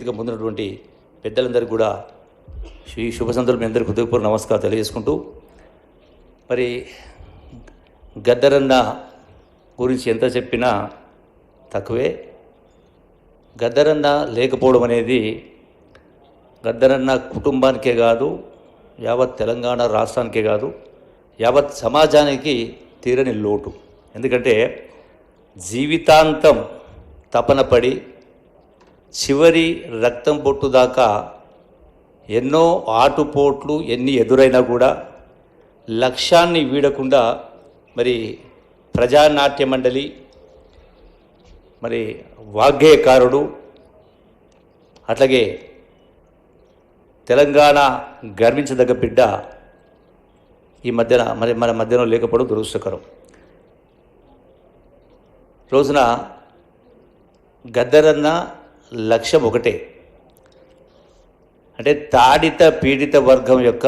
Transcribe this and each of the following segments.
ఇక ముందున్నటువంటి పెద్దలందరికీ కూడా ఈ శుభ సందర్భం మీ అందరికీ హృదయపూర్వక నమస్కారం తెలియజేసుకుంటూ, మరి గద్దరన్న గురించి ఎంత చెప్పినా తక్కువే. గద్దరన్న లేకపోవడం అనేది గద్దరన్న కుటుంబానికే కాదు, యావత్ తెలంగాణ రాష్ట్రానికే కాదు, యావత్ సమాజానికి తీరని లోటు. ఎందుకంటే జీవితాంతం తపన పడి చివరి రక్తం బొట్టు దాకా ఎన్నో ఆటుపోట్లు ఎన్ని ఎదురైనా కూడా లక్ష్యాన్ని వీడకుండా మరి ప్రజానాట్య మండలి, మరి వాగ్గేయకారుడు, అట్లాగే తెలంగాణ గర్వించదగ్గ బిడ్డ ఈ మధ్యన మన మధ్యలో లేకపోవడం దురదృష్టకరం. రోజున గద్దరన్న లక్ష్యం ఒకటే, అంటే తాడిత పీడిత వర్గం యొక్క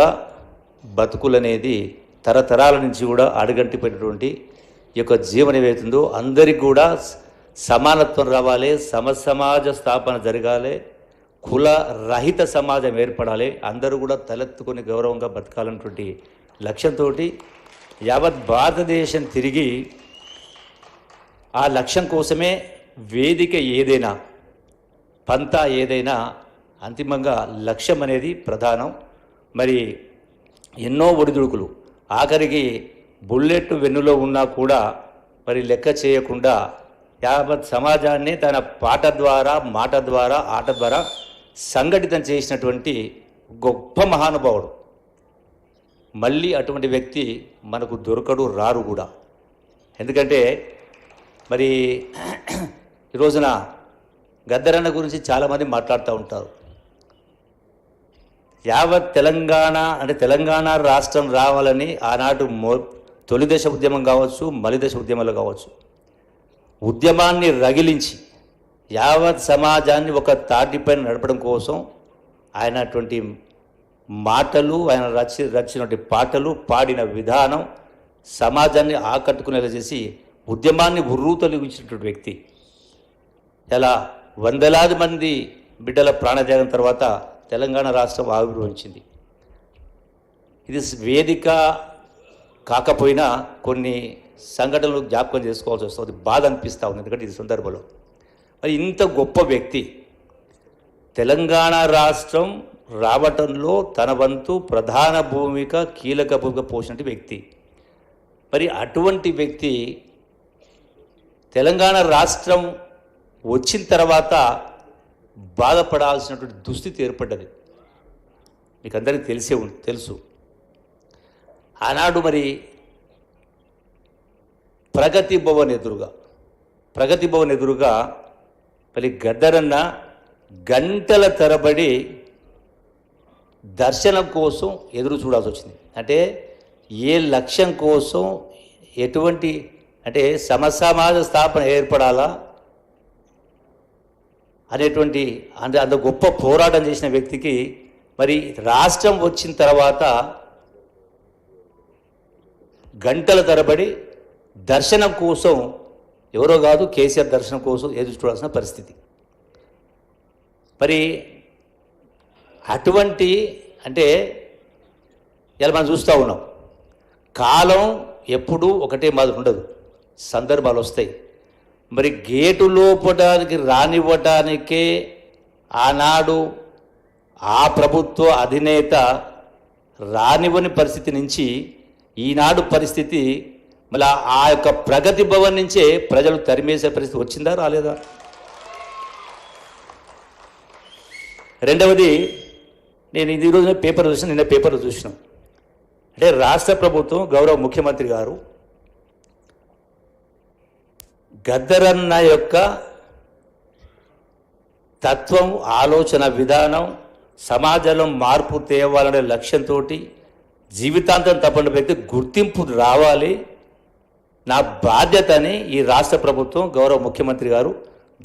బతుకులనేది తరతరాల నుంచి కూడా అడుగంటిపోయినటువంటి ఈ యొక్క జీవనం ఏవైతుందో అందరికీ కూడా సమానత్వం రావాలి, సమసమాజ స్థాపన జరగాలి, కుల రహిత సమాజం ఏర్పడాలి, అందరూ కూడా తలెత్తుకొని గౌరవంగా బతకాలన్నటువంటి లక్ష్యంతో యావత్ భారతదేశం తిరిగి ఆ లక్ష్యం కోసమే వేదిక ఏదైనా, పంతా ఏదైనా అంతిమంగా లక్ష్యం అనేది ప్రధానం. మరి ఎన్నో ఒడిదుడుకులు, ఆఖరికి బుల్లెట్ వెన్నులో ఉన్నా కూడా మరి లెక్క చేయకుండా యావత్ సమాజాన్ని తన పాట ద్వారా, మాట ద్వారా, ఆట ద్వారా సంఘటితం చేసినటువంటి గొప్ప మహానుభావుడు. మళ్ళీ అటువంటి వ్యక్తి మనకు దొరకడు, రారు కూడా. ఎందుకంటే మరి ఈ రోజున గద్దరన్న గురించి చాలామంది మాట్లాడుతూ ఉంటారు. యావత్ తెలంగాణ అంటే తెలంగాణ రాష్ట్రం రావాలని ఆనాడు తొలి దశ ఉద్యమం కావచ్చు, మలి దశ ఉద్యమాలు కావచ్చు, ఉద్యమాన్ని రగిలించి యావత్ సమాజాన్ని ఒక తాటిపైన నడపడం కోసం ఆయన అటువంటి మాటలు, ఆయన రచినటువంటి పాటలు, పాడిన విధానం సమాజాన్ని ఆకట్టుకునేలా చేసి ఉద్యమాన్ని ఉర్రూతొలగించినటువంటి వ్యక్తి. ఇలా వందలాది మంది బిడ్డల ప్రాణత్యాగం తర్వాత తెలంగాణ రాష్ట్రం ఆవిర్భవించింది. ఇది వేదిక కాకపోయినా కొన్ని సంఘటనలు జ్ఞాపకం చేసుకోవాల్సి వస్తుంది, బాధ అనిపిస్తూ ఉంది. ఎందుకంటే ఈ సందర్భంలో మరి ఇంత గొప్ప వ్యక్తి తెలంగాణ రాష్ట్రం రావటంలో తన వంతు ప్రధాన భూమిక, కీలక భూమిక పోసినటువంటి వ్యక్తి. మరి అటువంటి వ్యక్తి తెలంగాణ రాష్ట్రం వచ్చిన తర్వాత బాధపడాల్సినటువంటి దుస్థితి ఏర్పడ్డది. మీకు అందరికీ తెలుసు. ఆనాడు మరి ప్రగతి భవన్ ఎదురుగా మరి గద్దరన్న గంటల తరబడి దర్శనం కోసం ఎదురు చూడాల్సి వచ్చింది. అంటే ఏ లక్ష్యం కోసం, ఎటువంటి అంటే సమసమాజ స్థాపన ఏర్పడాలా అనేటువంటి అంత గొప్ప పోరాటం చేసిన వ్యక్తికి మరి రాష్ట్రం వచ్చిన తర్వాత గంటల తరబడి దర్శనం కోసం, ఎవరో కాదు కేసీఆర్ దర్శనం కోసం ఎదురు చూడాల్సిన పరిస్థితి. మరి అటువంటి అంటే ఇలా మనం చూస్తూ ఉన్నాం. కాలం ఎప్పుడూ ఒకటే మాదిరి ఉండదు, సందర్భాలు వస్తాయి. మరి గేటు లోపడానికి రానివ్వటానికే ఆనాడు ఆ ప్రభుత్వ అధినేత రానివ్వని పరిస్థితి నుంచి ఈనాడు పరిస్థితి మళ్ళీ ఆ యొక్క ప్రగతి భవన్ నుంచే ప్రజలు తరిమేసే పరిస్థితి వచ్చిందా, రాలేదా? రెండవది, నేను ఇది రోజున పేపర్లో చూసిన, నిన్న పేపర్లో చూసినాం. అంటే రాష్ట్ర ప్రభుత్వం, గౌరవ ముఖ్యమంత్రి గారు గద్దరన్న యొక్క తత్వం, ఆలోచన విధానం, సమాజంలో మార్పు తేవాలనే లక్ష్యంతో జీవితాంతం తప్పని వ్యక్తి గుర్తింపు రావాలి, నా బాధ్యతని ఈ రాష్ట్ర ప్రభుత్వం, గౌరవ ముఖ్యమంత్రి గారు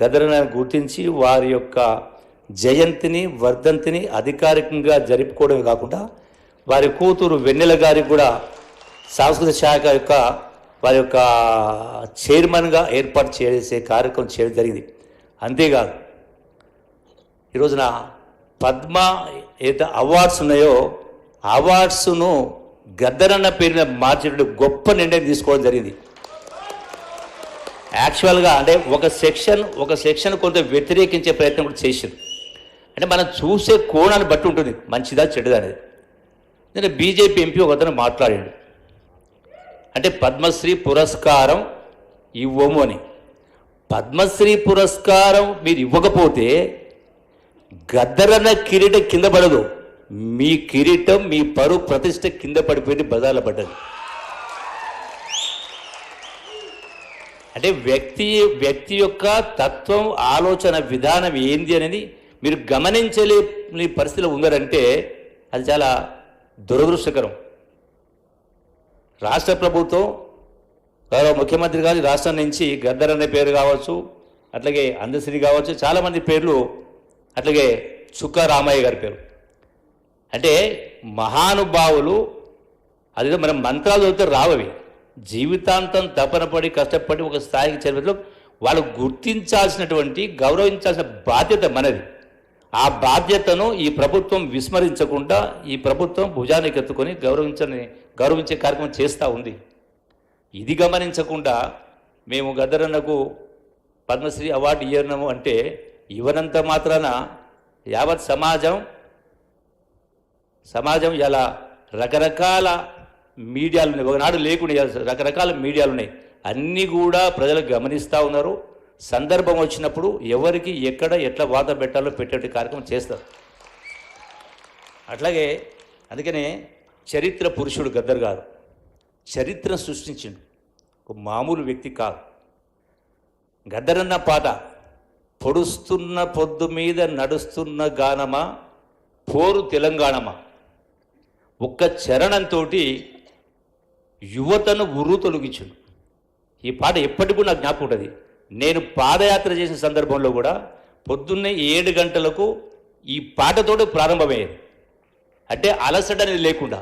గద్దరన్న గుర్తించి వారి యొక్క జయంతిని, వర్ధంతిని అధికారికంగా జరుపుకోవడమే కాకుండా వారి కూతురు వెన్నెల గారికి కూడా సాంస్కృతిక శాఖ యొక్క వారి యొక్క చైర్మన్గా ఏర్పాటు చేసే కార్యక్రమం చేయడం జరిగింది. అంతేకాదు ఈరోజున పద్మ ఏదైతే అవార్డ్స్ ఉన్నాయో అవార్డ్స్ను గద్దరన్న పేరున మార్చేటువంటి గొప్ప నిర్ణయం తీసుకోవడం జరిగింది. యాక్చువల్గా అంటే ఒక సెక్షన్ కొంత వ్యతిరేకించే ప్రయత్నం కూడా చేసింది. అంటే మనం చూసే కోణాన్ని బట్టి ఉంటుంది మంచిదా చెడుదా అనేది. నేను బీజేపీ ఎంపీ ఒకతను మాట్లాడాడు, అంటే పద్మశ్రీ పురస్కారం ఇవ్వము అని. పద్మశ్రీ పురస్కారం మీరు ఇవ్వకపోతే గద్దరన్న కిరీటం కింద పడదు, మీ కిరీటం మీ పరువు ప్రతిష్ట కింద పడిపోయింది, బజార్లో పడ్డది. అంటే వ్యక్తి యొక్క తత్వం ఆలోచన విధానం ఏంది అనేది మీరు గమనించలేని పరిస్థితిలో ఉన్నారంటే అది చాలా దురదృష్టకరం. రాష్ట్ర ప్రభుత్వం గౌరవ ముఖ్యమంత్రి గారి రాష్ట్రం నుంచి గద్దర్ అనే పేరు కావచ్చు, అట్లాగే అందశ్రీ కావచ్చు, చాలామంది పేర్లు, అట్లాగే చుక్కా రామయ్య గారి పేరు. అంటే మహానుభావులు, అదేదో మనం మంత్రాలు చదివితే రావవి, జీవితాంతం తపన పడి కష్టపడి ఒక స్థాయికి చేరులో వాళ్ళు గుర్తించాల్సినటువంటి గౌరవించాల్సిన బాధ్యత మనది. ఆ బాధ్యతను ఈ ప్రభుత్వం విస్మరించకుండా ఈ ప్రభుత్వం భుజానికి ఎత్తుకొని గౌరవించే కార్యక్రమం చేస్తూ ఉంది. ఇది గమనించకుండా మేము గద్దరన్నకు పద్మశ్రీ అవార్డు ఇవ్వనము అంటే ఇవ్వనంత మాత్రాన యావత్ సమాజం ఇలా రకరకాల మీడియాలు ఉన్నాయి, ఒకనాడు లేకుండా రకరకాల మీడియాలు ఉన్నాయి, అన్నీ కూడా ప్రజలు గమనిస్తూ ఉన్నారు. సందర్భం వచ్చినప్పుడు ఎవరికి ఎక్కడ ఎట్లా వాత పెట్టాలో పెట్టే కార్యక్రమం చేస్తారు. అట్లాగే అందుకనే చరిత్ర పురుషుడు గద్దర్ గారు చరిత్ర సృష్టించిండు, ఒక మామూలు వ్యక్తి కాదు. గద్దరన్న పాట పొడుస్తున్న పొద్దు మీద నడుస్తున్న గానమా పోరు తెలంగాణమా, ఒక్క చరణంతో యువతను ఉర్రు తొలగించుడు. ఈ పాట ఎప్పటికీ నాకు జ్ఞాపకం ఉంటుంది. నేను పాదయాత్ర చేసిన సందర్భంలో కూడా పొద్దున్నే 7 గంటలకు ఈ పాటతోటి ప్రారంభమయ్యేది. అంటే అలసట అనేది లేకుండా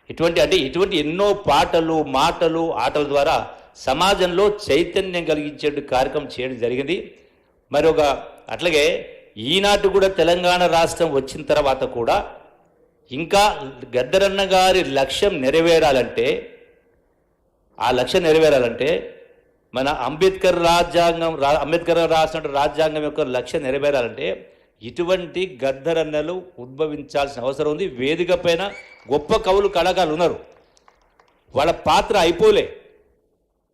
ఇటువంటి ఎన్నో పాటలు మాటలు ఆటల ద్వారా సమాజంలో చైతన్యం కలిగించే కార్యక్రమం చేయడం జరిగింది. మరి అట్లాగే ఈనాటి కూడా తెలంగాణ రాష్ట్రం వచ్చిన తర్వాత కూడా ఇంకా గద్దరన్న గారి లక్ష్యం నెరవేరాలంటే మన అంబేద్కర్ రాసిన రాజ్యాంగం యొక్క లక్ష్యం నెరవేరాలంటే ఇటువంటి గద్దరన్నలు ఉద్భవించాల్సిన అవసరం ఉంది. వేదిక పైన గొప్ప కవులు కళాకారులు ఉన్నారు, వాళ్ళ పాత్ర అయిపోలే.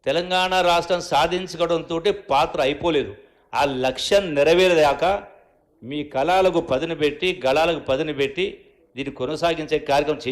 తెలంగాణ రాష్ట్రం సాధించుకోవడంతో పాత్ర అయిపోలేదు. ఆ లక్ష్యం నెరవేరేదాకా మీ కళలకు పదును పెట్టి గళాలకు పదును పెట్టి దీన్ని కొనసాగించే కార్యక్రమం